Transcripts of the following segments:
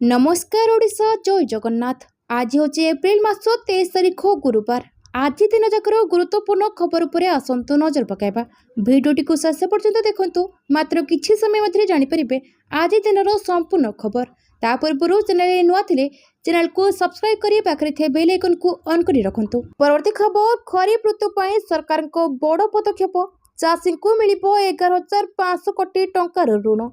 नमस्कार ओडिशा जय जगन्नाथ। आज हूँ एप्रिल मास 23 तारीख गुरुवार। आज दिन जाकर गुरुत्वपूर्ण खबर उपर आसतु नजर पकाइबा। भिडियोटी को शेष पर्यंत देखंतु। मात्र किछि समय मध्य जानिपारे आज दिन संपूर्ण खबर। ता पूर्व चैनल नुआ थिले चैनल को सब्सक्राइब करी पाखरे थे बेल आइकन को ऑन करी रखंतु। परवर्ती खबर खरीफ ऋतु पई सरकार को बड़ पदक्षेप। चाषी को मिलिबो 11,500 कोटी टंकार ऋण।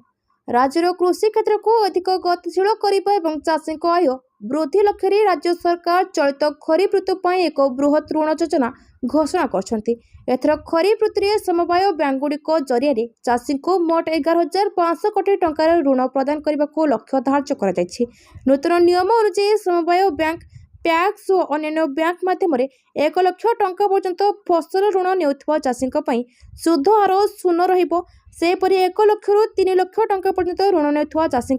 राज्यर कृषि क्षेत्र को अधिक गतिशील करने और चाषी आय वृद्धि लक्ष्य राज्य सरकार चलित खरीफ ऋतु पर एक बृहत ऋण योजना घोषणा कर खरीफ ऋतु समवाय बैंकगुड़िक जरिए चाषी को मोट 11,500 कोटी टंकार ऋण प्रदान करने को लक्ष्य धार्य कर नूतन नियम अनुसार समवाय बैंक पैक्स और अन्य बैंक माध्यम 1 लाख टंका पर्यंत फसल ऋण नेउथिबा चाषी सुध हार शून्य रहिबो। सेपरि 1 लाख रु 3 लाख टंका पर्यंत ऋण नेउथिबा चाषी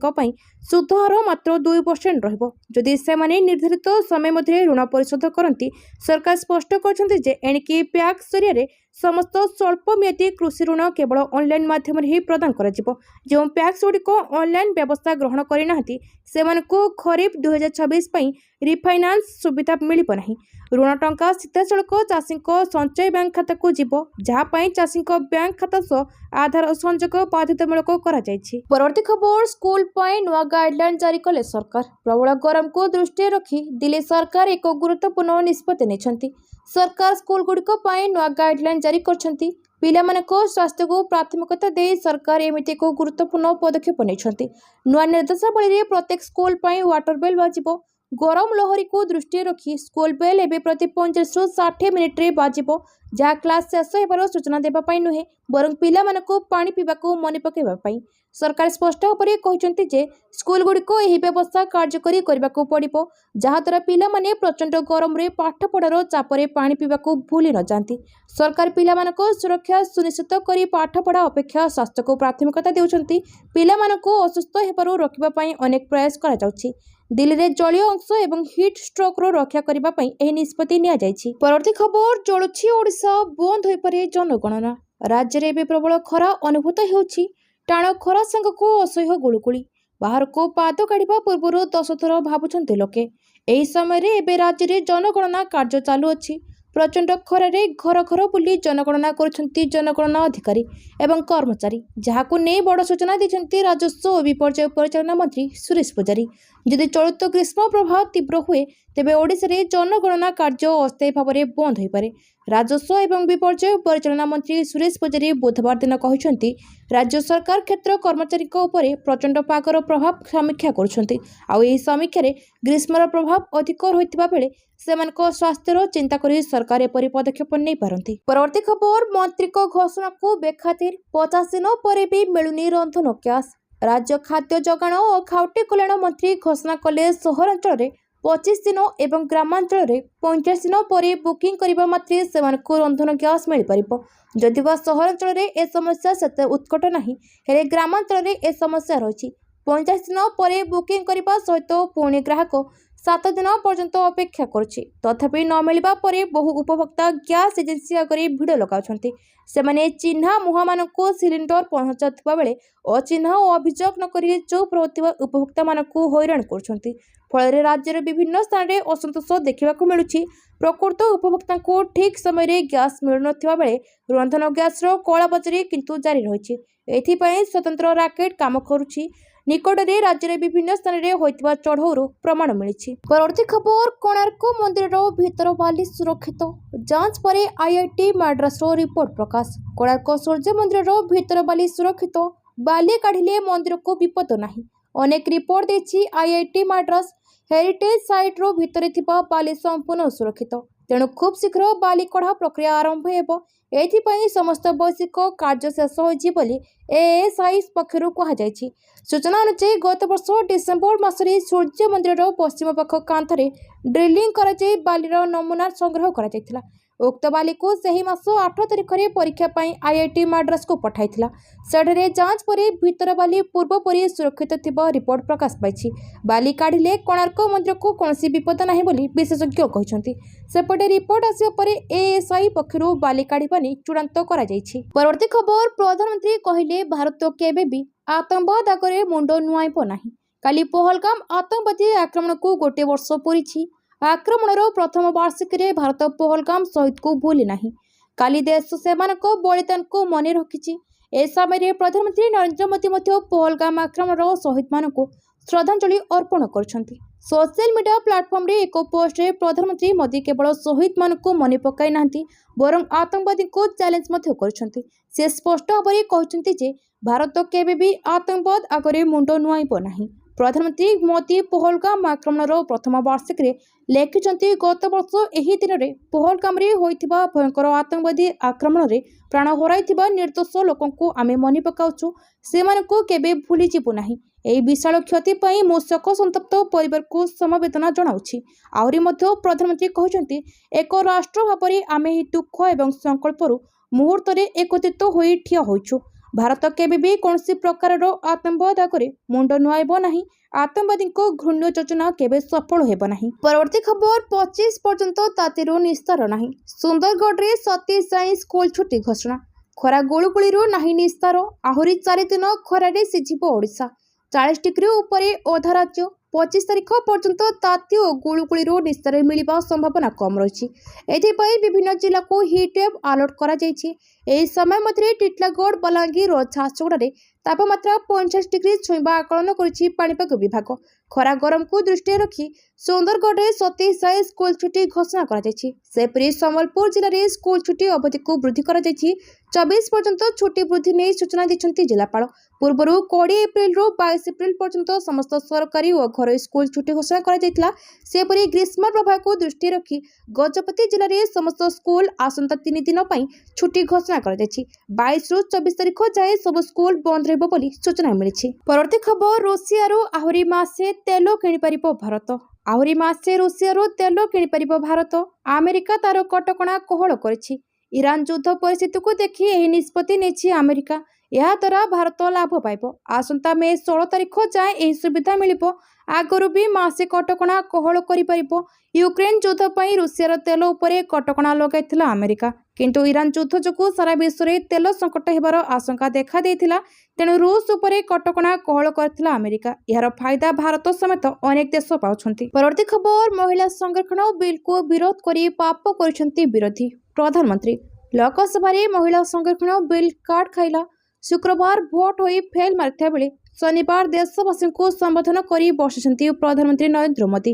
सुध हार मात्र 2% रहिबो। जदि सेमाने निर्धारित समय मध्य ऋण परिशोध करती सरकार स्पष्ट करछन्ति जे एणिकी पैक्स जरिए समस्त स्वल्प मियादी कृषि ऋण केवल ऑनलाइन माध्यम ही प्रदान करा। जो पैक्स गुड़िक ऑनलाइन व्यवस्था ग्रहण करना सेमानकु खरीफ 2026 रिफाइनान्स सुविधा मिलिब नाही। ऋण टंका सीधासलख चाषी संचय बैंक खाता को जीवो, जहाँ चाषी बैंक खाता सह आधार संजोग बाध्यतामूलक करा जायछि। परवर्ती खबर स्कूल पर नुआ गाइडलाइन जारी कले सरकार। प्रबल गरम को दृष्टि रखी दिल्ली सरकार एक गुरुत्वपूर्ण निष्पत्ति नेछंती। सरकार स्कूल गुड़िक नुआ गाइडलाइन जारी करछंती। पिलामानक स्वास्थ्य को प्राथमिकता दे सरकार एमिति एक गुरुत्वपूर्ण पदक्षेप नेछंती। नुआ निर्देशावली प्रत्येक स्कूल पर वाटर बेल बाजिबो। गरम लहरी को दृष्टि रखी स्कूल बेल एवं प्रति 45 रु 60 मिनिट रे बाजिबो, जहाँ क्लास शेष होबार सूचना देवाई नुहे बरं पिलामानकु पानी पीवाकू मन पकाइबाई। सरकार स्पष्ट भाव कहते जे स्कूल गुड़िक यह व्यवस्था कार्यकरी करने पड़ो, जहाद्वारा पिलामाने प्रचंड गरम रे पाठ पढ़ार चापरे पानी पीवाकू भूली न जाती। सरकार पिलामानक सुरक्षा सुनिश्चित कर पाठ पढ़ा अपेक्षा स्वास्थ्य को प्राथमिकता देउछंती। पिलामानकु असुस्थ हेबारु रखिबा अनेक प्रयास करा जाउछि। दिल्ली रे जलीय अंश एवं हिट स्ट्रोक रो रक्षा करबा पई एही निष्पत्ति निया जायछि। परवर्ती खबर जळुछि ओडिशा बंद होई पारे जनगणना। राज्य रे प्रबल खरा अनुभूत हेउछि। टाण खरा संगको असह्य गुळुगुळी। बाहर को पाद काढ़िबा पूर्व 10 थर भाबुछन्ते लोके। एही समय रे एबे राज्य रे जनगणना कार्य चालू अछि। प्रचंड खरारे घर घर बुली जनगणना करुछन्ति जनगणना अधिकारी एवं कर्मचारी, जहाकु नै बड़ सूचना दैछन्ति राजस्व और विपर्यय परिचालना मंत्री सुरेश पुजारी। यदि चलित ग्रीष्म प्रभाव तीव्र हुए तेबे ओडिशा रे जनगणना कार्य अस्थायी भाव में बंद हो पारे। राजस्व एवं विपर्यय परिचालना मंत्री सुरेश पुजारी बुधवार दिन कहते राज्य सरकार क्षेत्र कर्मचारी उपरे प्रचंड पागर प्रभाव समीक्षा करुछन्ति। आउ एही समीक्षा रे ग्रीष्मर प्रभाव अधिक रहितबा बेले सेमानक स्वास्थ्यर चिंता करी सरकार एपरि पदक्षेप नै पारंती। परवर्ती खबर मंत्री को घोषणा को बेखातिर 50 दिन पर भी मिलुनी रंधन गैस। राज्य खाद्य जगाण और खाउटी कल्याण मंत्री घोषणा कले सहरांचल 25 दिन एवं ग्रामांचल 50 दिन पर बुकिंग करबा मात्रे सेमानकु रंधन गैस मिल परिबो। जदिवा सहरांचल ए समस्या सेते उत्कट नाही, हेले ग्रामांचल ए समस्या रही। 50 दिन पर बुकिंग करबा सहित पुणी ग्राहक 7 दिन पर्यंत अपेक्षा करुछि। तथापि न मिलबा परे बहु उपभोक्ता गैस एजेंसी आगे भिड़ लगाउछन्ति। सेमाने चिन्हा मुहा मानकु सिलिंडर पहुंचाथिबा बेले अचिन्हा और अभियोग न करी चुप रहउथिबा उपभोक्ता मानकु हैरान करुछन्ति। फल राज्यर विभिन्न स्थान में असंतोष देखा मिलुछि। प्रकृत उपभोक्ता को ठीक समय रे गैस मिलु नथिबा बेले रंधन गैस कला बजारी किंतु जारी रहिछि। एथिपई स्वतंत्र राकेट काम करुछि। निकट में राज्य में विभिन्न स्थान में होइतिबा चढ़ौर प्रमाण मिली। परवर्ती खबर कोणार्क मंदिर भीतर बाली सुरक्षित। जांच पर आईआईटी मद्रास रिपोर्ट प्रकाश। कोणार्क सूर्य मंदिर भीतर बाली सुरक्षित। बाली काढ़िले मंदिर को विपद नहीं। अनेक रिपोर्ट देछि आईआईटी मद्रास हेरिटेज साइट रो भितर थिबा बाली संपूर्ण सुरक्षित। तेणु खूब शीघ्र बाली कढ़ा प्रक्रिया आरंभ हेबो। एथिपई समस्त वैश्विक कार्य शेष होइछि बोली एएसआई पक्षरु कहा जायछि। सूचना अनुसार गत वर्ष डिसेम्बर मासरे सूर्य मंदिर पश्चिम पाख कांथरे ड्रिलिंग करा जाय बालीर नमूना संग्रह करा जायथिला। उक्त बाली को सही मास 8 तारिख रे परीक्षा पाई आईआईटी मद्रास को पठाइथिला। सेठरे जांच परे भीतर बाली पूर्व परि सुरक्षित थिबा रिपोर्ट प्रकाश पाइछि। बाली काढ़िले कोणार्क मंदिर को कोनसी विपद नाही बोली विशेषज्ञ कहिसंति। सेपटे रिपोर्ट आसिया परे एएसआई पक्षरु बाली काढ़िबानी चूड़ांत करा जायछि। परवर्ती खबर प्रधानमंत्री कहिले भारत केबे भी आतंकवाद आगरे मुंड नुआइब नाही। କାଲି ପହଲଗାମ ଆତଙ୍କବାଦୀ ଆକ୍ରମଣକୁ ଗୋଟିଏ ବର୍ଷ ପୂରିଛି। ଆକ୍ରମଣର ପ୍ରଥମ ବାର୍ଷିକୀରେ ଭାରତ ପହଲଗାମ ଶହୀଦକୁ ଭୁଲି ନାହିଁ। କାଲି ଦେଶ ସେମାନଙ୍କ ବଳିଦାନକୁ ମନେ ରଖିଛି। ଏ ସମୟରେ ପ୍ରଧାନମନ୍ତ୍ରୀ ନରେନ୍ଦ୍ର ମୋଦି ମଧ୍ୟ ପହଲଗାମ ଆକ୍ରମଣର ଶହୀଦମାନଙ୍କୁ ଶ୍ରଦ୍ଧାଞ୍ଜଳି ଅର୍ପଣ କରିଛନ୍ତି। ସୋସିଆଲ ମିଡିଆ ପ୍ଲାଟଫର୍ମରେ ଏକ ପୋଷ୍ଟରେ ପ୍ରଧାନମନ୍ତ୍ରୀ ମୋଦି କେବଳ ଶହୀଦମାନଙ୍କୁ ମନେ ପକାଇ ନାହାନ୍ତି, ବରଂ ଆତଙ୍କବାଦୀଙ୍କୁ ଚ୍ୟାଲେଞ୍ଜ ମଧ୍ୟ କରିଛନ୍ତି। ସେ ସ୍ପଷ୍ଟ ଭାବରେ କହିଛନ୍ତି ଯେ ଭାରତ କେବେ ବି ଆତଙ୍କବାଦ ଆଗରେ ମୁଣ୍ଡ ନୁଆଁଇବ ନାହିଁ। ପ୍ରଧାନମନ୍ତ୍ରୀ ମୋଦି ପହଲଗାମ ଆକ୍ରମଣର ପ୍ରଥମ ବାର୍ଷିକୀରେ ଲେଖିଛନ୍ତି, ଗତ ବର୍ଷ ଏହି ଦିନରେ ପହଲଗାମରେ ହୋଇଥିବା ଭୟଙ୍କର ଆତଙ୍କବାଦୀ ଆକ୍ରମଣରେ ପ୍ରାଣ ହରାଇଥିବା ନିର୍ଦ୍ଦୋଷ ଲୋକଙ୍କୁ ଆମେ ମନେ ପକାଉଛୁ। ସେମାନଙ୍କୁ କେବେ ଭୁଲିଯିବୁ ନାହିଁ। ଏହି ବିଶାଳ କ୍ଷତି ପାଇଁ ମୁଁ ଶୋକ ସନ୍ତପ୍ତ ପରିବାରକୁ ସମବେଦନା ଜଣାଉଛି। ଆହୁରି ମଧ୍ୟ ପ୍ରଧାନମନ୍ତ୍ରୀ କହିଛନ୍ତି, ଏକ ରାଷ୍ଟ୍ର ଭାବରେ ଆମେ ଏହି ଦୁଃଖ ଏବଂ ସଂକଳ୍ପରୁ ମୁହୂର୍ତ୍ତରେ ଏକତ୍ରିତ ହୋଇ ଠିଆ ହୋଇଛୁ। ଭାରତ କେବେ ବି କୌଣସି ପ୍ରକାରର ଆତଙ୍କବାଦ ଆଗରେ ମୁଣ୍ଡ ନୁଆଁଇବ ନାହିଁ। ଆତଙ୍କବାଦୀଙ୍କ ଘୃଣ୍ୟ ଯୋଜନା କେବେ ସଫଳ ହେବ ନାହିଁ। ପରବର୍ତ୍ତୀ ଖବର 25 ପର୍ଯ୍ୟନ୍ତ ତାତିରୁ ନିସ୍ତାର ନାହିଁ। ସୁନ୍ଦରଗଡ଼ରେ 27 ଯାଏଁ ସ୍କୁଲ ଛୁଟି ଘୋଷଣା। ଖରା ଗୁଳୁଗୁଳିରୁ ନାହିଁ ନିସ୍ତାର। ଆହୁରି 4 ଦିନ ଖରାରେ ସିଝିବ ଓଡ଼ିଶା। 40 ଡିଗ୍ରୀ ଉପରେ ଅଧା ରାଜ୍ୟ। 25 ତାରିଖ ପର୍ଯ୍ୟନ୍ତ ତାତି ଓ ଗୁଳୁଗୁଳିରୁ ନିସ୍ତାର ମିଳିବା ସମ୍ଭାବନା କମ୍ ରହିଛି। ଏଥିପାଇଁ ବିଭିନ୍ନ ଜିଲ୍ଲାକୁ ହିଟ୍ ୱେଭ୍ ଆଲର୍ଟ କରାଯାଇଛି। ଏହି ସମୟ ମଧ୍ୟରେ ଟିଟିଲାଗଡ଼, ବଲାଙ୍ଗୀର ଓ ଝାରସୁଗୁଡ଼ାରେ ତାପମାତ୍ରା 45 ଡିଗ୍ରୀ ଛୁଇଁବା ଆକଳନ କରିଛି ପାଣିପାଗ ବିଭାଗ। ଖରା ଗରମକୁ ଦୃଷ୍ଟିରେ ରଖି ସୁନ୍ଦରଗଡ଼ରେ 27 ଯାଏଁ ସ୍କୁଲ ଛୁଟି ଘୋଷଣା କରାଯାଇଛି। ସେପରି ସମ୍ବଲପୁର ଜିଲ୍ଲାରେ ସ୍କୁଲ ଛୁଟି ଅବଧିକୁ ବୃଦ୍ଧି କରାଯାଇଛି। 24 ପର୍ଯ୍ୟନ୍ତ ଛୁଟି ବୃଦ୍ଧି ନେଇ ସୂଚନା ଦେଇଛନ୍ତି ଜିଲ୍ଲାପାଳ। ପୂର୍ବରୁ 20 ଏପ୍ରିଲରୁ 22 ଏପ୍ରିଲ ପର୍ଯ୍ୟନ୍ତ ସମସ୍ତ ସରକାରୀ ଓ ଘରୋଇ ସ୍କୁଲ ଛୁଟି ଘୋଷଣା କରାଯାଇଥିଲା। ସେପରି ଗ୍ରୀଷ୍ମ ପ୍ରବାହକୁ ଦୃଷ୍ଟିରେ ରଖି ଗଜପତି ଜିଲ୍ଲାରେ ସମସ୍ତ ସ୍କୁଲ ଆସନ୍ତା 3 ଦିନ ପାଇଁ ଛୁଟି ଘୋଷଣା କରାଯାଇଛି। 22ରୁ 24 ତାରିଖ ଯାଏଁ ସବୁ ସ୍କୁଲ ବନ୍ଦ ରହିବ ବୋଲି ସୂଚନା ମିଳିଛି। ପରବର୍ତ୍ତୀ ଖବର, ରୁଷିଆରୁ ଆହୁରି ମାସେ ତେଲ କିଣିପାରିବ ଭାରତ। ଆହୁରି ମାସେ ରୁଷିଆରୁ ତେଲ କିଣିପାରିବ ଭାରତ। ଆମେରିକା ତାର କଟକଣା କୋହଳ କରିଛି। ଇରାନ ଯୁଦ୍ଧ ପରିସ୍ଥିତିକୁ ଦେଖି ଏହି ନିଷ୍ପତ୍ତି ନେଇଛି ଆମେରିକା। ଏହାଦ୍ୱାରା ଭାରତ ଲାଭ ପାଇବ। ଆସନ୍ତା ମେ 16 ତାରିଖ ଯାଏଁ ଏହି ସୁବିଧା ମିଳିବ। ଆଗରୁ ବି ମାସେ କଟକଣା କୋହଳ କରିପାରିବ। ୟୁକ୍ରେନ ଯୁଦ୍ଧ ପାଇଁ ରୁଷିଆର ତେଲ ଉପରେ କଟକଣା ଲଗାଇଥିଲା ଆମେରିକା। କିନ୍ତୁ ଇରାନ ଯୁଦ୍ଧ ଯୋଗୁଁ ସାରା ବିଶ୍ୱରେ ତେଲ ସଙ୍କଟ ହେବାର ଆଶଙ୍କା ଦେଖାଦେଇଥିଲା। ତେଣୁ ରୁଷ ଉପରେ କଟକଣା କୋହଳ କରିଥିଲା ଆମେରିକା। ଏହାର ଫାଇଦା ଭାରତ ସମେତ ଅନେକ ଦେଶ ପାଉଛନ୍ତି। ପରବର୍ତ୍ତୀ ଖବର, ମହିଳା ସଂରକ୍ଷଣ ବିଲ୍କୁ ବିରୋଧ କରି ପାପ କରିଛନ୍ତି ବିରୋଧୀ। ପ୍ରଧାନମନ୍ତ୍ରୀ ଲୋକସଭାରେ ମହିଳା ସଂରକ୍ଷଣ ବିଲ୍ କାଟ ଖାଇଲା। ଶୁକ୍ରବାର ଭୋଟ ହୋଇ ଫେଲ୍ ମାରିଥିବା ବେଳେ ଶନିବାର ଦେଶବାସୀଙ୍କୁ ସମ୍ବୋଧନ କରି ବସିଛନ୍ତି ପ୍ରଧାନମନ୍ତ୍ରୀ ନରେନ୍ଦ୍ର ମୋଦି।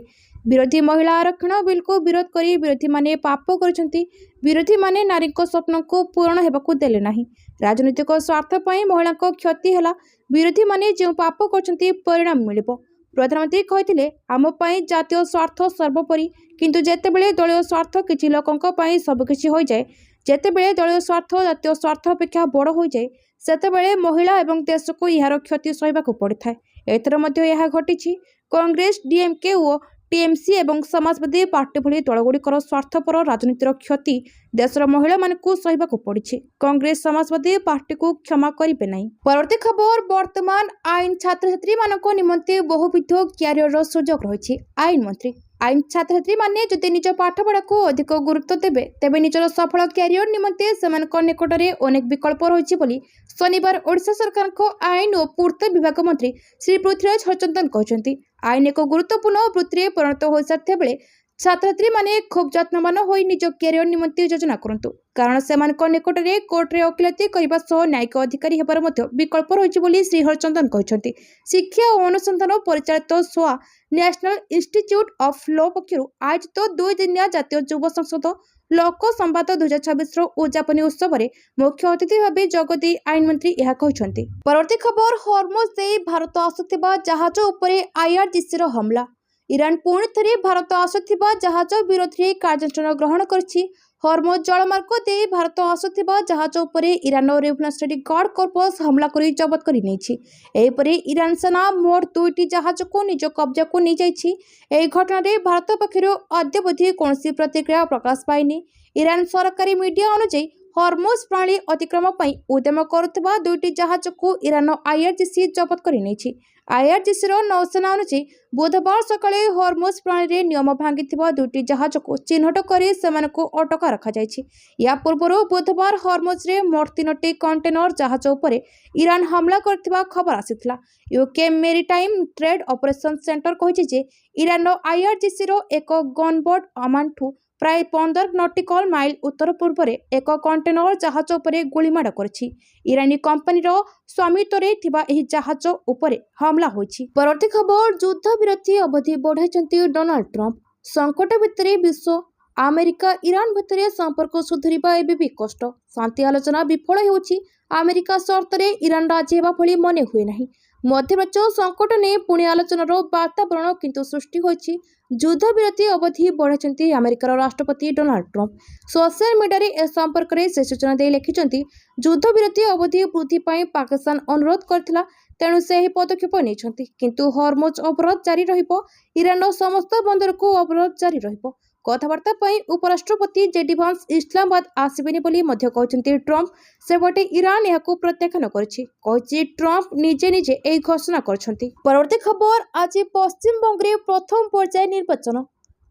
ବିରୋଧୀ ମହିଳା ଆରକ୍ଷଣ ବିଲ୍କୁ ବିରୋଧ କରି ବିରୋଧୀମାନେ ପାପ କରିଛନ୍ତି। ବିରୋଧୀମାନେ ନାରୀଙ୍କ ସ୍ୱପ୍ନକୁ ପୂରଣ ହେବାକୁ ଦେଲେ ନାହିଁ। ରାଜନୈତିକ ସ୍ୱାର୍ଥ ପାଇଁ ମହିଳାଙ୍କ କ୍ଷତି ହେଲା। ବିରୋଧୀମାନେ ଯେଉଁ ପାପ କରିଛନ୍ତି ପରିଣାମ ମିଳିବ। ପ୍ରଧାନମନ୍ତ୍ରୀ କହିଥିଲେ, ଆମ ପାଇଁ ଜାତୀୟ ସ୍ୱାର୍ଥ ସର୍ବୋପରି। କିନ୍ତୁ ଯେତେବେଳେ ଦଳୀୟ ସ୍ୱାର୍ଥ କିଛି ଲୋକଙ୍କ ପାଇଁ ସବୁକିଛି ହୋଇଯାଏ, ଯେତେବେଳେ ଦଳୀୟ ସ୍ୱାର୍ଥ ଜାତୀୟ ସ୍ୱାର୍ଥ ଅପେକ୍ଷା ବଡ଼ ହୋଇଯାଏ, ସେତେବେଳେ ମହିଳା ଏବଂ ଦେଶକୁ ଏହାର କ୍ଷତି ସହିବାକୁ ପଡ଼ିଥାଏ। ଏଥର ମଧ୍ୟ ଏହା ଘଟିଛି। କଂଗ୍ରେସ, ଡିଏମ୍କେ ଓ ଟିଏମ୍ସି ଏବଂ ସମାଜବାଦୀ ପାର୍ଟି ଭଳି ଦଳଗୁଡ଼ିକର ସ୍ୱାର୍ଥପର ରାଜନୀତିର କ୍ଷତି ଦେଶର ମହିଳାମାନଙ୍କୁ ସହିବାକୁ ପଡ଼ିଛି। କଂଗ୍ରେସ ସମାଜବାଦୀ ପାର୍ଟିକୁ କ୍ଷମା କରିବେ ନାହିଁ। ପରବର୍ତ୍ତୀ ଖବର, ବର୍ତ୍ତମାନ ଆଇନ ଛାତ୍ରଛାତ୍ରୀମାନଙ୍କ ନିମନ୍ତେ ବହୁବିଧ କ୍ୟାରିୟରର ସୁଯୋଗ ରହିଛି। ଆଇନ ମନ୍ତ୍ରୀ ଆଇନ ଛାତ୍ରଛାତ୍ରୀମାନେ ଯଦି ନିଜ ପାଠପଢ଼ାକୁ ଅଧିକ ଗୁରୁତ୍ୱ ଦେବେ, ତେବେ ନିଜର ସଫଳ କ୍ୟାରିୟର ନିମନ୍ତେ ସେମାନଙ୍କ ନିକଟରେ ଅନେକ ବିକଳ୍ପ ରହିଛି ବୋଲି ଶନିବାର ଓଡ଼ିଶା ସରକାରଙ୍କ ଆଇନ ଓ ପୂର୍ତ୍ତ ବିଭାଗ ମନ୍ତ୍ରୀ ଶ୍ରୀ ପୃଥ୍ୱୀରାଜ ହରିଚନ୍ଦନ କହିଛନ୍ତି। ଆଇନ ଏକ ଗୁରୁତ୍ୱପୂର୍ଣ୍ଣ ବୃତ୍ତିରେ ପରିଣତ ହୋଇସାରିଥିବା ବେଳେ ଛାତ୍ରଛାତ୍ରୀମାନେ ଖୁବ୍ ଯତ୍ନବାନ ହୋଇ ନିଜ କ୍ୟାରିୟର ନିମନ୍ତେ ଯୋଜନା କରନ୍ତୁ। କାରଣ ସେମାନଙ୍କ ନିକଟରେ କୋର୍ଟରେ ଓକିଲାତି କରିବା ସହ ନ୍ୟାୟିକ ଅଧିକାରୀ ହେବାର ମଧ୍ୟ ବିକଳ୍ପ ରହିଛି ବୋଲି ଶ୍ରୀ ହରିଚନ୍ଦନ କହିଛନ୍ତି। ଶିକ୍ଷା ଓ ଅନୁସନ୍ଧାନ ପରିଚାଳିତ ସୋଆ ନ୍ୟାସନାଲ ଇନଷ୍ଟିଚ୍ୟୁଟ ଅଫ୍ ଲ ପକ୍ଷରୁ ଆୟୋଜିତ 2 ଦିନିଆ ଜାତୀୟ ଯୁବ ସଂସଦ ଲୋକ ସମ୍ବାଦ 2026ର ଉଦ୍ଯାପନୀ ଉତ୍ସବରେ ମୁଖ୍ୟ ଅତିଥି ଭାବେ ଯୋଗଦେଇ ଆଇନ ମନ୍ତ୍ରୀ ଏହା କହିଛନ୍ତି। ପରବର୍ତ୍ତୀ ଖବର, ହର୍ମୋଜ ଦେଇ ଭାରତ ଆସୁଥିବା ଜାହାଜ ଉପରେ IRGCର ହମଲା। ଇରାନ ପୁଣି ଥରେ ଭାରତ ଆସୁଥିବା ଜାହାଜ ବିରୋଧରେ କାର୍ଯ୍ୟାନୁଷ୍ଠାନ ଗ୍ରହଣ କରିଛି। ହର୍ମୋଜ ଜଳମାର୍ଗ ଦେଇ ଭାରତ ଆସୁଥିବା ଜାହାଜ ଉପରେ ଇରାନର ରେଭଲ୍ୟୁସନାରୀ ଗାର୍ଡ କର୍ପସ ହମଲା କରି ଜବତ କରି ନେଇଛି। ଏହିପରି ଇରାନ ସେନା ମୋଟ 2ଟି ଜାହାଜକୁ ନିଜ କବ୍ଜାକୁ ନେଇଯାଇଛି। ଏହି ଘଟଣାରେ ଭାରତ ପକ୍ଷରୁ ଅଦ୍ୟାବଧି କୌଣସି ପ୍ରତିକ୍ରିୟା ପ୍ରକାଶ ପାଇନି। ଇରାନ ସରକାରୀ ମିଡିଆ ଅନୁଯାୟୀ ହର୍ମୋଜ ପ୍ରଣାଳୀ ଅତିକ୍ରମ ପାଇଁ ଉଦ୍ୟମ କରୁଥିବା ଦୁଇଟି ଜାହାଜକୁ ଇରାନ IRGC ଜବତ କରି ନେଇଛି। IRGCର ନୌସେନା ଅନୁଯାୟୀ ବୁଧବାର ସକାଳେ ହର୍ମୋଜ ପ୍ରଣାଳୀରେ ନିୟମ ଭାଙ୍ଗିଥିବା ଦୁଇଟି ଜାହାଜକୁ ଚିହ୍ନଟ କରି ସେମାନଙ୍କୁ ଅଟକା ରଖାଯାଇଛି। ଏହା ପୂର୍ବରୁ ବୁଧବାର ହର୍ମୋଜରେ ମୋଟ 3ଟି କଣ୍ଟେନର ଜାହାଜ ଉପରେ ଇରାନ ହମଲା କରିଥିବା ଖବର ଆସିଥିଲା। UK maritime trade operation centre କହିଛି ଯେ ଇରାନର IRGCର ଏକ ଗନବୋଟ୍ ଓମାନଠୁ ପ୍ରାୟ 15 ନଟିକଲ ମାଇଲ ଉତ୍ତର ପୂର୍ବରେ ଏକ କଣ୍ଟେନର ଜାହାଜ ଉପରେ ଗୁଳିମାଡ଼ କରିଛି। ଇରାନୀ କମ୍ପାନୀର ସ୍ୱାମିତ୍ୱରେ ଥିବା ଏହି ଜାହାଜ ଉପରେ ହମଲା ହୋଇଛି। ପରବର୍ତ୍ତୀ ଖବର, ଯୁଦ୍ଧ ବିରତି ଅବଧି ବଢ଼ାଇଛନ୍ତି ଡୋନାଲ୍ଡ ଟ୍ରମ୍ପ। ସଂକଟ ଭିତରେ ବିଶ୍ୱ, ଆମେରିକା ଇରାନ ଭିତରେ ସମ୍ପର୍କ ସୁଧୁରିବା ଏବେ ବି କଷ୍ଟ। ଶାନ୍ତି ଆଲୋଚନା ବିଫଳ ହେଉଛି। ଆମେରିକା ସର୍ତ୍ତରେ ଇରାନ ରାଜି ହେବା ଭଳି ମନେ ହୁଏ ନାହିଁ। ମଧ୍ୟପ୍ରାଚ୍ୟ ସଂକଟ ନେଇ ପୁଣି ଆଲୋଚନାର ବାତାବରଣ କିନ୍ତୁ ସୃଷ୍ଟି ହୋଇଛି। ଯୁଦ୍ଧ ବିରତି ଅବଧି ବଢ଼ାଇଛନ୍ତି ଆମେରିକାର ରାଷ୍ଟ୍ରପତି ଡୋନାଲ୍ଡ ଟ୍ରମ୍ପ। ସୋସିଆଲ ମିଡିଆରେ ଏ ସମ୍ପର୍କରେ ସେ ସୂଚନା ଦେଇ ଲେଖିଛନ୍ତି, ଯୁଦ୍ଧ ବିରତି ଅବଧି ବୃଦ୍ଧି ପାଇଁ ପାକିସ୍ତାନ ଅନୁରୋଧ କରିଥିଲା, ତେଣୁ ସେ ଏହି ପଦକ୍ଷେପ ନେଇଛନ୍ତି। କିନ୍ତୁ ହର୍ମୋଜ ଅବରୋଧ ଜାରି ରହିବ। ଇରାନର ସମସ୍ତ ବନ୍ଦରକୁ ଅବରୋଧ ଜାରି ରହିବ। କଥାବାର୍ତ୍ତା ପାଇଁ ଉପରାଷ୍ଟ୍ରପତି JD ଭାନ୍ସ ଇସଲାମାବାଦ ଆସିବେନି ବୋଲି ମଧ୍ୟ କହିଛନ୍ତି ଟ୍ରମ୍ପ। ସେପଟେ ଇରାନ ଏହାକୁ ପ୍ରତ୍ୟାଖ୍ୟାନ କରିଛି। କହିଛି ଟ୍ରମ୍ପ ନିଜେ ଏହି ଘୋଷଣା କରିଛନ୍ତି। ପରବର୍ତ୍ତୀ ଖବର, ଆଜି ପଶ୍ଚିମବଙ୍ଗରେ ପ୍ରଥମ ପର୍ଯ୍ୟାୟ ନିର୍ବାଚନ।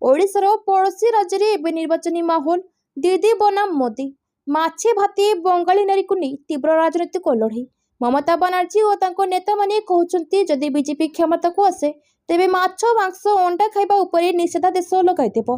ଓଡ଼ିଶାର ପଡ଼ୋଶୀ ରାଜ୍ୟରେ ଏବେ ନିର୍ବାଚନୀ ମାହୋଲ। ଦିଦି ବନାମ ମୋଦି, ମାଛି ଭାତି ବଙ୍ଗାଳୀ ନାରୀକୁ ନେଇ ତୀବ୍ର ରାଜନୈତିକ ଲଢ଼େଇ। ମମତା ବାନାର୍ଜୀ ଓ ତାଙ୍କ ନେତାମାନେ କହୁଛନ୍ତି ଯଦି ବିଜେପି କ୍ଷମତାକୁ ଆସେ ତେବେ ମାଛ, ମାଂସ, ଅଣ୍ଡା ଖାଇବା ଉପରେ ନିଷେଧାଦେଶ ଲଗାଇଦେବ।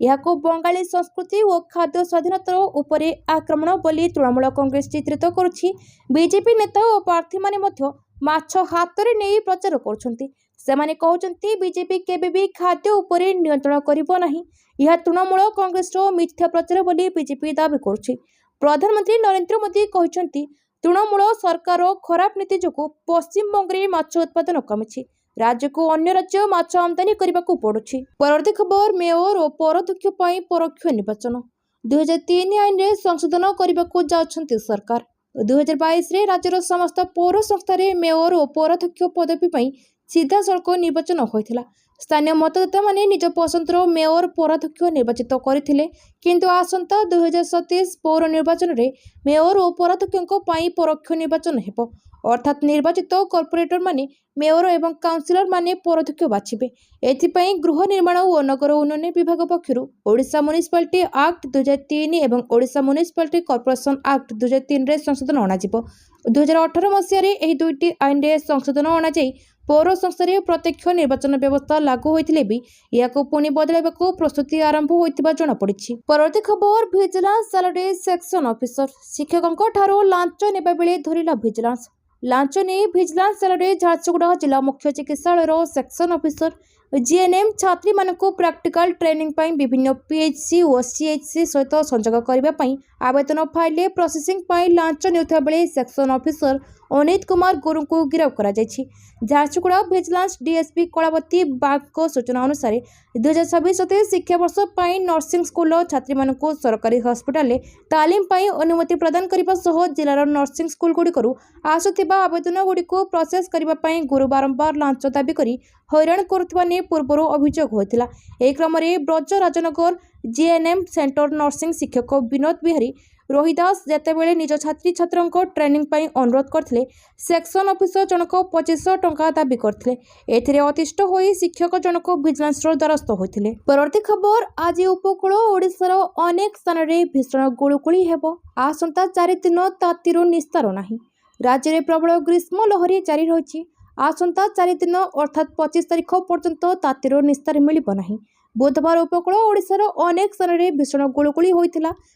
ଏହାକୁ ବଙ୍ଗାଳୀ ସଂସ୍କୃତି ଓ ଖାଦ୍ୟ ସ୍ୱାଧୀନତା ଉପରେ ଆକ୍ରମଣ ବୋଲି ତୃଣମୂଳ କଂଗ୍ରେସ ଚିତ୍ରିତ କରୁଛି। ବିଜେପି ନେତା ଓ ପ୍ରାର୍ଥୀମାନେ ମଧ୍ୟ ମାଛ ହାତରେ ନେଇ ପ୍ରଚାର କରୁଛନ୍ତି। ସେମାନେ କହୁଛନ୍ତି ବିଜେପି କେବେ ବି ଖାଦ୍ୟ ଉପରେ ନିୟନ୍ତ୍ରଣ କରିବ ନାହିଁ। ଏହା ତୃଣମୂଳ କଂଗ୍ରେସର ମିଥ୍ୟା ପ୍ରଚାର ବୋଲି ବିଜେପି ଦାବି କରୁଛି। ପ୍ରଧାନମନ୍ତ୍ରୀ ନରେନ୍ଦ୍ର ମୋଦି କହିଛନ୍ତି ତୃଣମୂଳ ସରକାରର ଖରାପ ନୀତି ଯୋଗୁଁ ପଶ୍ଚିମବଙ୍ଗରେ ମାଛ ଉତ୍ପାଦନ କମିଛି। ରାଜ୍ୟକୁ ଅନ୍ୟ ରାଜ୍ୟ ମାଛ ଆମଦାନୀ କରିବାକୁ ପଡୁଛି। ପରବର୍ତ୍ତୀ ଖବର, ମେୟର ଓ ପୌରାଧ୍ୟକ୍ଷ ପାଇଁ ପରୋକ୍ଷ ନିର୍ବାଚନ। 2003 ଆଇନରେ ସଂଶୋଧନ କରିବାକୁ ଯାଉଛନ୍ତି ସରକାର। 2022ରେ ରାଜ୍ୟର ସମସ୍ତ ପୌର ସଂସ୍ଥାରେ ମେୟର ଓ ପୌରାଧ୍ୟକ୍ଷ ପଦବୀ ପାଇଁ ସିଧାସଳଖ ନିର୍ବାଚନ ହୋଇଥିଲା। ସ୍ଥାନୀୟ ମତଦାତାମାନେ ନିଜ ପସନ୍ଦର ମେୟର, ପୌରାଧ୍ୟକ୍ଷ ନିର୍ବାଚିତ କରିଥିଲେ। କିନ୍ତୁ ଆସନ୍ତା 2027 ପୌର ନିର୍ବାଚନରେ ମେୟର ଓ ପୌରାଧ୍ୟକ୍ଷଙ୍କ ପାଇଁ ପରୋକ୍ଷ ନିର୍ବାଚନ ହେବ। ଅର୍ଥାତ୍ ନିର୍ବାଚିତ କର୍ପୋରେଟରମାନେ ମେୟର ଏବଂ କାଉନସିଲରମାନେ ପୌରାଧ୍ୟକ୍ଷ ବାଛିବେ। ଏଥିପାଇଁ ଗୃହ ନିର୍ମାଣ ଓ ନଗର ଉନ୍ନୟନ ବିଭାଗ ପକ୍ଷରୁ ଓଡ଼ିଶା ମ୍ୟୁନିସିପାଲିଟି ଆକ୍ଟ 2003 ଏବଂ ଓଡ଼ିଶା ମ୍ୟୁନିସିପାଲିଟି କର୍ପୋରେସନ ଆକ୍ଟ 2003ରେ ସଂଶୋଧନ ଅଣାଯିବ। 2018 ମସିହାରେ ଏହି ଦୁଇଟି ଆଇନରେ ସଂଶୋଧନ ଅଣାଯାଇ ପୌର ସଂସ୍ଥାରେ ପ୍ରତ୍ୟକ୍ଷ ନିର୍ବାଚନ ବ୍ୟବସ୍ଥା ଲାଗୁ ହୋଇଥିଲେ ବି ଏହାକୁ ପୁଣି ବଦଳାଇବାକୁ ପ୍ରସ୍ତୁତି ଆରମ୍ଭ ହୋଇଥିବା ଜଣାପଡ଼ିଛି। ପରବର୍ତ୍ତୀ ଖବର, ଭିଜିଲାନ୍ସ ଜାଲରେ ସେକ୍ସନ ଅଫିସର। ଶିକ୍ଷକଙ୍କ ଠାରୁ ଲାଞ୍ଚ ନେବା ବେଳେ ଧରିଲା ଭିଜିଲାନ୍ସ। ଲାଞ୍ଚ ନେଇ ଭିଜିଲାନ୍ସ ଜାଲରେ ଝାରସୁଗୁଡ଼ା ଜିଲ୍ଲା ମୁଖ୍ୟ ଚିକିତ୍ସାଳୟର ସେକ୍ସନ ଅଫିସର GNM ଛାତ୍ରୀମାନଙ୍କୁ ପ୍ରାକ୍ଟିକାଲ ଟ୍ରେନିଂ ପାଇଁ ବିଭିନ୍ନ PHC ଓ CHC ସହିତ ସଂଯୋଗ କରିବା ପାଇଁ ଆବେଦନ ଫାଇଲରେ ପ୍ରୋସେସିଂ ପାଇଁ ଲାଞ୍ଚ ନେଉଥିବା ବେଳେ ସେକ୍ସନ ଅଫିସର ଅନିତ କୁମାର ଗୁରୁଙ୍କୁ ଗିରଫ କରାଯାଇଛି। ଝାରସୁଗୁଡ଼ା ଭିଜିଲାନ୍ସ DSP କଳାବତୀ ବାଗଙ୍କ ସୂଚନା ଅନୁସାରେ 2026-27 ଶିକ୍ଷାବର୍ଷ ପାଇଁ ନର୍ସିଂ ସ୍କୁଲର ଛାତ୍ରୀମାନଙ୍କୁ ସରକାରୀ ହସ୍ପିଟାଲରେ ତାଲିମ ପାଇଁ ଅନୁମତି ପ୍ରଦାନ କରିବା ସହ ଜିଲ୍ଲାର ନର୍ସିଂ ସ୍କୁଲଗୁଡ଼ିକରୁ ଆସୁଥିବା ଆବେଦନଗୁଡ଼ିକୁ ପ୍ରୋସେସ୍ କରିବା ପାଇଁ ଗୁରୁ ବାରମ୍ବାର ଲାଞ୍ଚ ଦାବି କରି ହଇରାଣ କରୁଥିବା ନେଇ ପୂର୍ବରୁ ଅଭିଯୋଗ ହୋଇଥିଲା। ଏହି କ୍ରମରେ Braja Rajnagar GNM centre nursing ଶିକ୍ଷକ ବିନୋଦ ବିହାରୀ ରୋହିଦାସ ଯେତେବେଳେ ନିଜ ଛାତ୍ରଙ୍କ ଟ୍ରେନିଂ ପାଇଁ ଅନୁରୋଧ କରିଥିଲେ, ସେକ୍ସନ ଅଫିସର ଜଣକ 2500 ଟଙ୍କା ଦାବି କରିଥିଲେ। ଏଥିରେ ଅତିଷ୍ଠ ହୋଇ ଶିକ୍ଷକ ଜଣକ ଭିଜିଲାନ୍ସର ଦ୍ୱାରସ୍ଥ ହୋଇଥିଲେ। ପରବର୍ତ୍ତୀ ଖବର, ଆଜି ଉପକୂଳ ଓଡ଼ିଶାର ଅନେକ ସ୍ଥାନରେ ଭୀଷଣ ଗୁଳୁଗୁଳି ହେବ। ଆସନ୍ତା 4 ଦିନ ତାତିରୁ ନିସ୍ତାର ନାହିଁ। ରାଜ୍ୟରେ ପ୍ରବଳ ଗ୍ରୀଷ୍ମ ଲହରୀ ଜାରି ରହିଛି। ଆସନ୍ତା 4 ଦିନ ଅର୍ଥାତ୍ 25 ତାରିଖ ପର୍ଯ୍ୟନ୍ତ ତାତିରୁ ନିସ୍ତାର ମିଳିବ ନାହିଁ। ବୁଧବାର ଉପକୂଳ ଓଡ଼ିଶାର ଅନେକ ସ୍ଥାନରେ ଭୀଷଣ ଗୁଳୁଗୁଳି ହୋଇଥିଲା।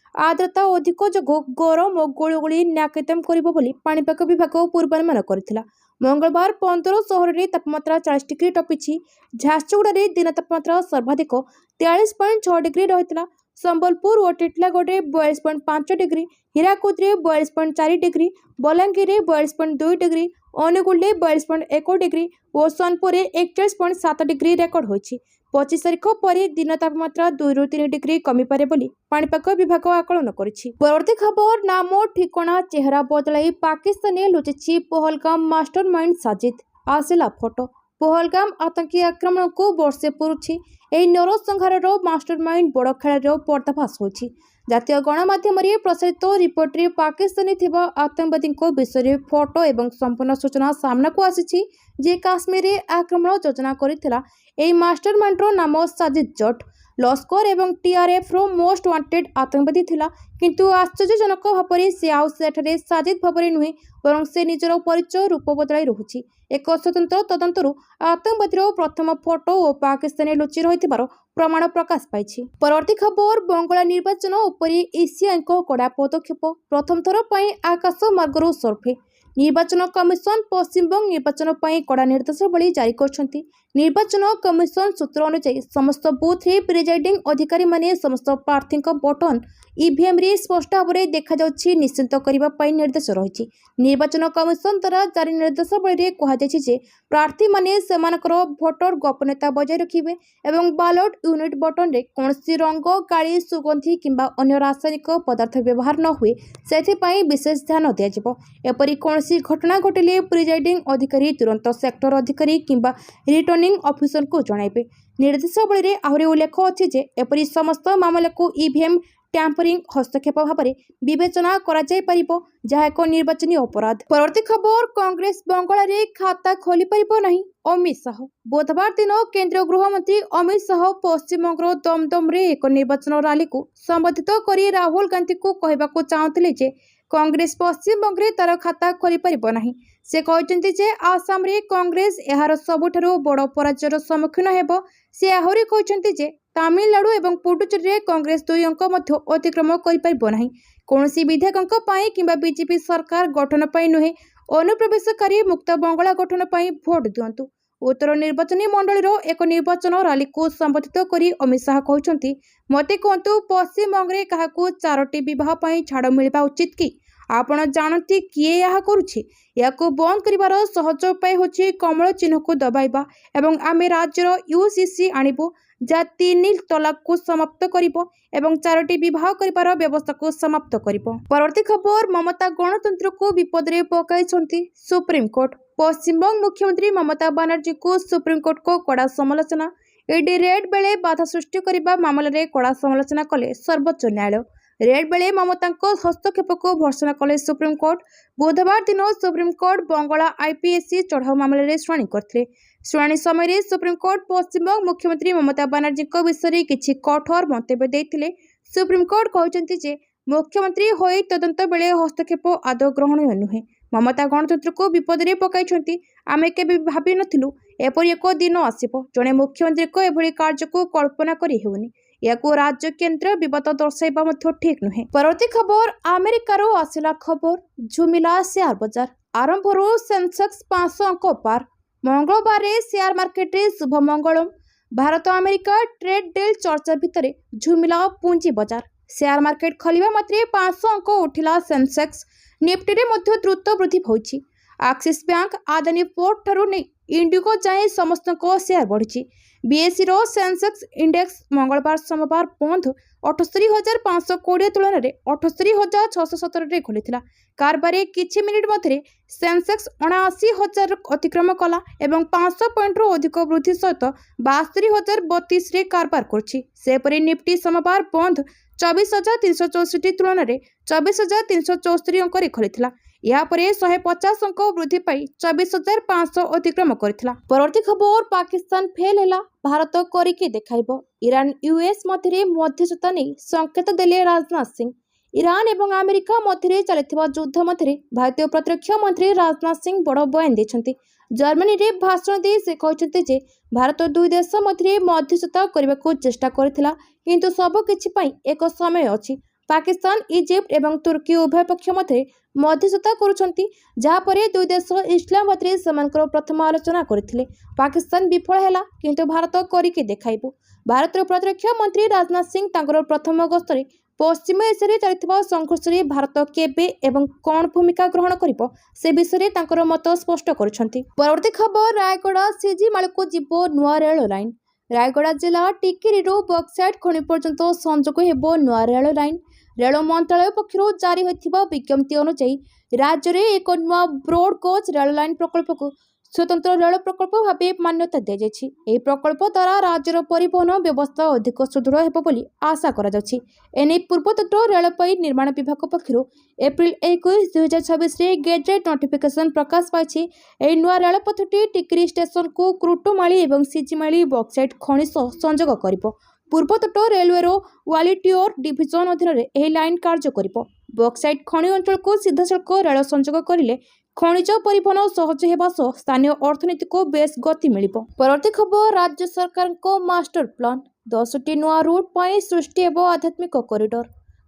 ଆର୍ଦ୍ରତା ଅଧିକ ଯୋଗୁଁ ଗରମ ଓ ଗୁଳୁଗୁଳି ନାକେଦମ କରିବ ବୋଲି ପାଣିପାଗ ବିଭାଗ ପୂର୍ବାନୁମାନ କରିଥିଲା। ମଙ୍ଗଳବାର 15 ସହରରେ ତାପମାତ୍ରା 40 ଡିଗ୍ରୀ ଟପିଛି। ଝାରସୁଗୁଡ଼ାରେ ଦିନ ତାପମାତ୍ରା ସର୍ବାଧିକ 43.6 ଡିଗ୍ରୀ ରହିଥିଲା। ସମ୍ବଲପୁର ଓ ଟିଟିଲାଗଡ଼ରେ 42.5 ଡିଗ୍ରୀ, ହୀରାକୁଦରେ 42.4 ଡିଗ୍ରୀ, ବଲାଙ୍ଗୀରରେ 42.2 ଡିଗ୍ରୀ, ଅନୁଗୁଳରେ 42.1 ଡିଗ୍ରୀ ଓ ସୋନପୁରରେ 41.7 ଡିଗ୍ରୀ ରେକର୍ଡ ହୋଇଛି। 25 ତାରିଖ ପରେ ଦିନ ତାପମାତ୍ରା 2ରୁ 3 ଡିଗ୍ରୀ କମିପାରେ ବୋଲି ପାଣିପାଗ ବିଭାଗ ଆକଳନ କରିଛି। ପରବର୍ତ୍ତୀ ଖବର, ନାମ ଠିକଣା ଚେହେରା ବଦଳାଇ ପାକିସ୍ତାନରେ ଲୁଚିଛି ପହଲଗାମ ମାଷ୍ଟର ମାଇଣ୍ଡ ସାଜିଦ। ଆସିଲା ଫଟୋ। ପହଲଗାମ ଆତଙ୍କୀ ଆକ୍ରମଣକୁ ବର୍ଷେ ପୁରୁଛି। ଏହି ନରସଂହାରର ମାଷ୍ଟର ମାଇଣ୍ଡ ବଡ଼ ଖେଳାର ପର୍ଦ୍ଦାଫାଶ ହୋଇଛି। ଜାତୀୟ ଗଣମାଧ୍ୟମରେ ପ୍ରସାରିତ ରିପୋର୍ଟରେ ପାକିସ୍ତାନରେ ଥିବା ଆତଙ୍କବାଦୀଙ୍କ ବିଷୟରେ ଫଟୋ ଏବଂ ସମ୍ପୂର୍ଣ୍ଣ ସୂଚନା ସାମ୍ନାକୁ ଆସିଛି ଯେ କାଶ୍ମୀରରେ ଆକ୍ରମଣ ଯୋଜନା କରିଥିଲା ଏହି ମାଷ୍ଟରମାଇଣ୍ଡର ନାମ ସାଜିଦ୍ ଜଟ୍। ଲସ୍କର ଏବଂ TRFର ମୋଷ୍ଟ ୱାଣ୍ଟେଡ୍ ଆତଙ୍କବାଦୀ ଥିଲା, କିନ୍ତୁ ଆଶ୍ଚର୍ଯ୍ୟଜନକ ଭାବରେ ସେ ଆଉ ସେଠାରେ ସାଜିଦ୍ ଭାବରେ ନୁହେଁ ବରଂ ସେ ନିଜର ପରିଚୟ ରୂପ ବଦଳାଇ ରହୁଛି। ଏକ ସ୍ୱତନ୍ତ୍ର ତଦନ୍ତରୁ ଆତଙ୍କବାଦୀର ପ୍ରଥମ ଫଟୋ ଓ ପାକିସ୍ତାନରେ ଲୁଚି ରହିଥିବାର ପ୍ରମାଣ ପ୍ରକାଶ ପାଇଛି। ପରବର୍ତ୍ତୀ ଖବର, ବଙ୍ଗଳା ନିର୍ବାଚନ ଉପରେ ECIଙ୍କ କଡ଼ା ପଦକ୍ଷେପ, ପ୍ରଥମ ଥର ପାଇଁ ଆକାଶ ମାର୍ଗରୁ ସର୍ଭେ। ନିର୍ବାଚନ କମିଶନ ପଶ୍ଚିମବଙ୍ଗ ନିର୍ବାଚନ ପାଇଁ କଡ଼ା ନିର୍ଦ୍ଦେଶାବଳୀ ଜାରି କରିଛନ୍ତି। ନିର୍ବାଚନ କମିଶନ ସୂତ୍ର ଅନୁଯାୟୀ ସମସ୍ତ ବୁଥରେ ପ୍ରିଜାଇଡିଂ ଅଧିକାରୀମାନେ ସମସ୍ତ ପ୍ରାର୍ଥୀଙ୍କ ବଟନ EVMରେ ସ୍ପଷ୍ଟ ଭାବରେ ଦେଖାଯାଉଛି ନିଶ୍ଚିତ କରିବା ପାଇଁ ନିର୍ଦ୍ଦେଶ ରହିଛି। ନିର୍ବାଚନ କମିଶନ ଦ୍ୱାରା ଜାରି ନିର୍ଦ୍ଦେଶାବଳୀରେ କୁହାଯାଇଛି ଯେ ପ୍ରାର୍ଥୀମାନେ ସେମାନଙ୍କର ଭୋଟର ଗୋପନୀୟତା ବଜାୟ ରଖିବେ ଏବଂ ବାଲଟ ୟୁନିଟ୍ ବଟନରେ କୌଣସି ରଙ୍ଗ, କାଳି, ସୁଗନ୍ଧି କିମ୍ବା ଅନ୍ୟ ରାସାୟନିକ ପଦାର୍ଥ ବ୍ୟବହାର ନ ହୁଏ ସେଥିପାଇଁ ବିଶେଷ ଧ୍ୟାନ ଦିଆଯିବ। ଏପରି କୌଣସି ଘଟଣା ଘଟିଲେ ପ୍ରିଜାଇଡିଂ ଅଧିକାରୀ ତୁରନ୍ତ ସେକ୍ଟର ଅଧିକାରୀ କିମ୍ବା ରିଟର୍ଣ୍ଣିଂ ଅଫିସରଙ୍କୁ ଜଣାଇବେ। ନିର୍ଦ୍ଦେଶାବଳୀରେ ଆହୁରି ଉଲ୍ଲେଖ ଅଛି ଯେ ଏପରି ସମସ୍ତ ମାମଲାକୁ EVM ଟ୍ୟାମ୍ପରିଂ ହସ୍ତକ୍ଷେପ ଭାବରେ ବିବେଚନା କରାଯାଇପାରିବ, ଯାହା ଏକ ନିର୍ବାଚନୀ ଅପରାଧ। ପରବର୍ତ୍ତୀ ଖବର, କଂଗ୍ରେସ ବଙ୍ଗଳାରେ ଖାତା ଖୋଲିପାରିବ ନାହିଁ, ଅମିତ ଶାହ। ବୁଧବାର ଦିନ କେନ୍ଦ୍ରୀୟ ଗୃହମନ୍ତ୍ରୀ ଅମିତ ଶାହ ପଶ୍ଚିମବଙ୍ଗର ଦମଦମରେ ଏକ ନିର୍ବାଚନ ରାଲିକୁ ସମ୍ବୋଧିତ କରି ରାହୁଲ ଗାନ୍ଧୀଙ୍କୁ କହିବାକୁ ଚାହୁଁଥିଲେ ଯେ କଂଗ୍ରେସ ପଶ୍ଚିମବଙ୍ଗରେ ତାର ଖାତା ଖୋଲିପାରିବ ନାହିଁ। ସେ କହିଛନ୍ତି ଯେ ଆସାମରେ କଂଗ୍ରେସ ଏହାର ସବୁଠାରୁ ବଡ଼ ପରାଜୟର ସମ୍ମୁଖୀନ ହେବ। ସେ ଆହୁରି କହିଛନ୍ତି ଯେ ତାମିଲନାଡୁ ଏବଂ ପୁଡୁଚେରୀରେ କଂଗ୍ରେସ ଦୁଇ ଅଙ୍କ ମଧ୍ୟ ଅତିକ୍ରମ କରିପାରିବ ନାହିଁ। କୌଣସି ବିଧାୟକଙ୍କ ପାଇଁ କିମ୍ବା ବିଜେପି ସରକାର ଗଠନ ପାଇଁ ନୁହେଁ, ଅନୁପ୍ରବେଶକାରୀ ମୁକ୍ତ ବଙ୍ଗଳା ଗଠନ ପାଇଁ ଭୋଟ ଦିଅନ୍ତୁ। ଉତ୍ତର ନିର୍ବାଚନୀ ମଣ୍ଡଳୀର ଏକ ନିର୍ବାଚନ ରାଲିକୁ ସମ୍ବୋଧିତ କରି ଅମିତ ଶାହ କହିଛନ୍ତି, ମୋତେ କୁହନ୍ତୁ, ପଶ୍ଚିମବଙ୍ଗରେ କାହାକୁ 4ଟି ବିବାହ ପାଇଁ ଛାଡ଼ ମିଳିବା ଉଚିତ କି? ଆପଣ ଜାଣନ୍ତି କିଏ ଏହା କରୁଛି? ଏହାକୁ ବନ୍ଦ କରିବାର ସହଜ ଉପାୟ ହେଉଛି କମଳ ଚିହ୍ନକୁ ଦବାଇବା ଏବଂ ଆମେ ରାଜ୍ୟର UCC ଆଣିବୁ ଯାହା 3 ତଲାକକୁ ସମାପ୍ତ କରିବ ଏବଂ 4ଟି ବିବାହ କରିବାର ବ୍ୟବସ୍ଥାକୁ ସମାପ୍ତ କରିବ। ପରବର୍ତ୍ତୀ ଖବର, ମମତା ଗଣତନ୍ତ୍ରକୁ ବିପଦରେ ପକାଇଛନ୍ତି ସୁପ୍ରିମକୋର୍ଟ। ପଶ୍ଚିମବଙ୍ଗ ମୁଖ୍ୟମନ୍ତ୍ରୀ ମମତା ବାନାର୍ଜୀଙ୍କୁ ସୁପ୍ରିମକୋର୍ଟଙ୍କ କଡ଼ା ସମାଲୋଚନା। ED ରେଡ୍ ବେଳେ ବାଧା ସୃଷ୍ଟି କରିବା ମାମଲାରେ କଡ଼ା ସମାଲୋଚନା କଲେ ସର୍ବୋଚ୍ଚ ନ୍ୟାୟାଳୟ। ରେଡ୍ ବେଳେ ମମତାଙ୍କ ହସ୍ତକ୍ଷେପକୁ ଭର୍ତ୍ସନା କଲେ ସୁପ୍ରିମକୋର୍ଟ। ବୁଧବାର ଦିନ ସୁପ୍ରିମକୋର୍ଟ ବଙ୍ଗଳା IPSC ଚଢ଼ାଉ ମାମଲାରେ ଶୁଣାଣି କରିଥିଲେ। ଶୁଣାଣି ସମୟରେ ସୁପ୍ରିମକୋର୍ଟ ପଶ୍ଚିମବଙ୍ଗ ମୁଖ୍ୟମନ୍ତ୍ରୀ ମମତା ବାନାର୍ଜୀଙ୍କ ବିଷୟରେ କିଛି କଠୋର ମନ୍ତବ୍ୟ ଦେଇଥିଲେ। ସୁପ୍ରିମକୋର୍ଟ କହିଛନ୍ତି ଯେ ମୁଖ୍ୟମନ୍ତ୍ରୀ ହୋଇ ତଦନ୍ତ ବେଳେ ହସ୍ତକ୍ଷେପ ଆଦୌ ଗ୍ରହଣୀୟ ନୁହେଁ। ମମତା ଗଣତନ୍ତ୍ରକୁ ବିପଦରେ ପକାଇଛନ୍ତି। ଆମେ କେବେ ଭାବି ନଥିଲୁ ଏପରି ଏକ ଦିନ ଆସିବ। ଜଣେ ମୁଖ୍ୟମନ୍ତ୍ରୀଙ୍କ ଏଭଳି କାର୍ଯ୍ୟକୁ କଳ୍ପନା କରି ହେଉନି। ଏହାକୁ ରାଜ୍ୟ କେନ୍ଦ୍ର ବିବାଦ ଦର୍ଶାଇବା ମଧ୍ୟ ଠିକ୍ ନୁହେଁ। ପରବର୍ତ୍ତୀ ଖବର, ଆମେରିକାରୁ ଆସିଲା ଖବର, ଝୁମିଲା ସେୟାର ବଜାର। ଆରମ୍ଭରୁ ସେନ୍ସେକ୍ସ 500 ଅଙ୍କ ପାର। ମଙ୍ଗଳବାରରେ ସେୟାର ମାର୍କେଟରେ ଶୁଭ ମଙ୍ଗଳମ। ଭାରତ ଆମେରିକା ଟ୍ରେଡ୍ ଡିଲ୍ ଚର୍ଚ୍ଚା ଭିତରେ ଝୁମିଲା ପୁଞ୍ଜି ବଜାର। ସେୟାର ମାର୍କେଟ ଖୋଲିବା ମାତ୍ରେ 500 ଅଙ୍କ ଉଠିଲା ସେନ୍ସେକ୍ସ। ନିଫ୍ଟିରେ ମଧ୍ୟ ଦ୍ରୁତ ବୃଦ୍ଧି ହୋଇଛି। ଆକ୍ସିସ୍ ବ୍ୟାଙ୍କ, ଆଦାନୀ ପୋର୍ଟ ଠାରୁ ନେଇ ଇଣ୍ଡିଗୋ ଯାଏଁ ସମସ୍ତଙ୍କ ସେୟାର ବଢ଼ିଛି। BSEର ସେନ୍ସେକ୍ସ ଇଣ୍ଡେକ୍ସ ମଙ୍ଗଳବାର ସୋମବାର ବନ୍ଦ 78,520 ତୁଳନାରେ 78,617ରେ ଖୋଲିଥିଲା। କାରବାରରେ କିଛି ମିନିଟ୍ ମଧ୍ୟରେ ସେନ୍ସେକ୍ସ 79,000 ଅତିକ୍ରମ କଲା ଏବଂ 500 ପଏଣ୍ଟରୁ ଅଧିକ ବୃଦ୍ଧି ସହିତ 72,032ରେ କାରବାର କରୁଛି। ସେହିପରି ନିଫ୍ଟି ସୋମବାର ବନ୍ଦ 24,364 ତୁଳନାରେ 24,374 ଅଙ୍କରେ ଖୋଲିଥିଲା। ଏହାପରେ 150 ଅଙ୍କ ବୃଦ୍ଧି ପାଇ 24,500 ଅତିକ୍ରମ କରିଥିଲା। ପରବର୍ତ୍ତୀ ଖବର, ପାକିସ୍ତାନ ଫେଲ୍ ହେଲା, ଭାରତ କରିକି ଦେଖାଇବ। ଇରାନ US ମଧ୍ୟରେ ମଧ୍ୟସ୍ଥତା ନେଇ ସଂକେତ ଦେଲେ ରାଜନାଥ ସିଂ। ଇରାନ ଏବଂ ଆମେରିକା ମଧ୍ୟରେ ଚାଲିଥିବା ଯୁଦ୍ଧ ମଧ୍ୟରେ ଭାରତୀୟ ପ୍ରତିରକ୍ଷା ମନ୍ତ୍ରୀ ରାଜନାଥ ସିଂ ବଡ଼ ବୟାନ ଦେଇଛନ୍ତି। ଜର୍ମାନୀରେ ଭାଷଣ ଦେଇ ସେ କହିଛନ୍ତି ଯେ ଭାରତ ଦୁଇ ଦେଶ ମଧ୍ୟରେ ମଧ୍ୟସ୍ଥତା କରିବାକୁ ଚେଷ୍ଟା କରିଥିଲା, କିନ୍ତୁ ସବୁକିଛି ପାଇଁ ଏକ ସମୟ ଅଛି। ପାକିସ୍ତାନ, ଇଜିପ୍ଟ ଏବଂ ତୁର୍କୀ ଉଭୟ ପକ୍ଷ ମଧ୍ୟରେ ମଧ୍ୟସ୍ଥତା କରୁଛନ୍ତି, ଯାହାପରେ ଦୁଇ ଦେଶ ଇସଲାମାବାଦରେ ସେମାନଙ୍କର ପ୍ରଥମ ଆଲୋଚନା କରିଥିଲେ। ପାକିସ୍ତାନ ବିଫଳ ହେଲା, କିନ୍ତୁ ଭାରତ କରିକି ଦେଖାଇବୁ। ଭାରତର ପ୍ରତିରକ୍ଷା ମନ୍ତ୍ରୀ ରାଜନାଥ ସିଂ ତାଙ୍କର ପ୍ରଥମ ଗସ୍ତରେ ପଶ୍ଚିମ ଏସିଆରେ ଚାଲିଥିବା ସଂଘର୍ଷରେ ଭାରତ କେବେ ଏବଂ କ'ଣ ଭୂମିକା ଗ୍ରହଣ କରିବ ସେ ବିଷୟରେ ତାଙ୍କର ମତ ସ୍ପଷ୍ଟ କରିଛନ୍ତି। ପରବର୍ତ୍ତୀ ଖବର, ରାୟଗଡ଼ା ସିଜିମାଳାକୁ ଯିବ ନୂଆ ରେଳ ଲାଇନ୍। ରାୟଗଡ଼ା ଜିଲ୍ଲା ଟିକିରିରୁ ବକ୍ସାଇଟ୍ ଖଣି ପର୍ଯ୍ୟନ୍ତ ସଂଯୋଗ ହେବ ନୂଆ ରେଳ ଲାଇନ୍। ରେଳ ମନ୍ତ୍ରଣାଳୟ ପକ୍ଷରୁ ଜାରି ହୋଇଥିବା ବିଜ୍ଞପ୍ତି ଅନୁଯାୟୀ ରାଜ୍ୟରେ ଏକ ନୂଆ ବ୍ରୋଡ୍ ଗଜ୍ ରେଳ ଲାଇନ୍ ପ୍ରକଳ୍ପକୁ स्वतंत्र रेल प्रकल्प भाव मान्यता दी जाएगी। ଏହି ପ୍ରକଳ୍ପ ଦ୍ୱାରା ରାଜ୍ୟର ପରିବହନ ବ୍ୟବସ୍ଥା ଅଧିକ ସୁଦୃଢ଼ ହେବ ବୋଲି ଆଶା କରାଯାଉଛି। ଏନେଇ ପୂର୍ବତଟ ରେଳବାଇ ନିର୍ମାଣ ବିଭାଗ ପକ୍ଷରୁ ଏପ୍ରିଲ 21, 2026ରେ ଗେଜେଟ୍ ନୋଟିଫିକେସନ୍ ପ୍ରକାଶ ପାଇଛି। ଏହି ନୂଆ ରେଳପଥଟି ଟିକିରି ଷ୍ଟେସନକୁ କ୍ରୁଟୋମାଳି ଏବଂ ସିଜିମାଳି ବକ୍ସାଇଟ୍ ଖଣି ସହ ସଂଯୋଗ କରିବ। ପୂର୍ବତଟ ରେଲୱେର ୱାଲିଟିଓର ଡିଭିଜନ ଅଧୀନରେ ଏହି ଲାଇନ୍ କାର୍ଯ୍ୟ କରିବ। ବକ୍ସାଇଟ୍ ଖଣି ଅଞ୍ଚଳକୁ ସିଧାସଳଖ ରେଳ ସଂଯୋଗ କରିଲେ ଖଣିଜ ପରିବହନ ସହଜ ହେବା ସହ ସ୍ଥାନୀୟ ଅର୍ଥନୀତିକୁ ବେଶ୍ ଗତି ମିଳିବ। ପରବର୍ତ୍ତୀ ଖବର, ରାଜ୍ୟ ସରକାରଙ୍କ ମାଷ୍ଟର ପ୍ଲାନ୍, 10ଟି ନୂଆ ରୁଟ୍ ପାଇଁ ସୃଷ୍ଟି ହେବ ଆଧ୍ୟାତ୍ମିକ କରିଡର।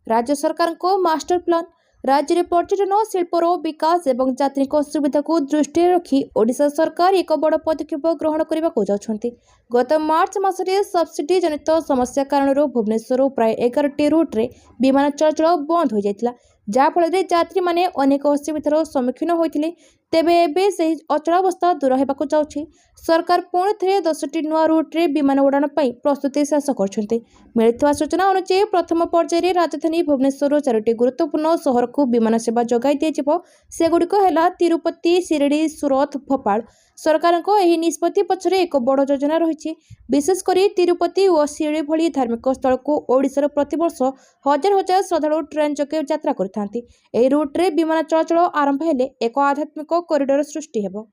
ରାଜ୍ୟ ସରକାରଙ୍କ ମାଷ୍ଟର ପ୍ଲାନ୍ ରାଜ୍ୟରେ ପର୍ଯ୍ୟଟନ ଶିଳ୍ପର ବିକାଶ ଏବଂ ଯାତ୍ରୀଙ୍କ ସୁବିଧାକୁ ଦୃଷ୍ଟିରେ ରଖି ଓଡ଼ିଶା ସରକାର ଏକ ବଡ଼ ପଦକ୍ଷେପ ଗ୍ରହଣ କରିବାକୁ ଯାଉଛନ୍ତି। ଗତ ମାର୍ଚ୍ଚ ମାସରେ ସବସିଡି ଜନିତ ସମସ୍ୟା କାରଣରୁ ଭୁବନେଶ୍ୱରରୁ ପ୍ରାୟ 11ଟି ରୁଟ୍ରେ ବିମାନ ଚଳାଚଳ ବନ୍ଦ ହୋଇଯାଇଥିଲା, ଯାହାଫଳରେ ଯାତ୍ରୀମାନେ ଅନେକ ଅସୁବିଧାର ସମ୍ମୁଖୀନ ହୋଇଥିଲେ। ତେବେ ଏବେ ସେହି ଅଚଳାବସ୍ଥା ଦୂର ହେବାକୁ ଯାଉଛି। ସରକାର ପୁଣି ଥରେ 10ଟି ନୂଆ ରୁଟ୍ରେ ବିମାନ ଉଡ଼ାଣ ପାଇଁ ପ୍ରସ୍ତୁତି ଶେଷ କରିଛନ୍ତି। ମିଳିଥିବା ସୂଚନା ଅନୁଯାୟୀ ପ୍ରଥମ ପର୍ଯ୍ୟାୟରେ ରାଜଧାନୀ ଭୁବନେଶ୍ୱରରୁ 4ଟି ଗୁରୁତ୍ୱପୂର୍ଣ୍ଣ ସହରକୁ ବିମାନ ସେବା ଯୋଗାଇ ଦିଆଯିବ। ସେଗୁଡ଼ିକ ହେଲା ତିରୁପତି, ଶିରିଡ଼ି, ସୁରତ, ଭୋପାଳ। ସରକାରଙ୍କ ଏହି ନିଷ୍ପତ୍ତି ପଛରେ ଏକ ବଡ଼ ଯୋଜନା ରହିଛି। ବିଶେଷ କରି ତିରୁପତି ଓ ଶିରିଡ଼ି ଭଳି ଧାର୍ମିକ ସ୍ଥଳକୁ ଓଡ଼ିଶାର ପ୍ରତିବର୍ଷ ହଜାର ହଜାର ଶ୍ରଦ୍ଧାଳୁ ଟ୍ରେନ୍ ଯୋଗେ ଯାତ୍ରା କରିଥାନ୍ତି। ଏହି ରୁଟ୍ରେ ବିମାନ ଚଳାଚଳ ଆରମ୍ଭ ହେଲେ ଏକ ଆଧ୍ୟାତ୍ମିକ କରିଡର ସୃଷ୍ଟି ହେବ।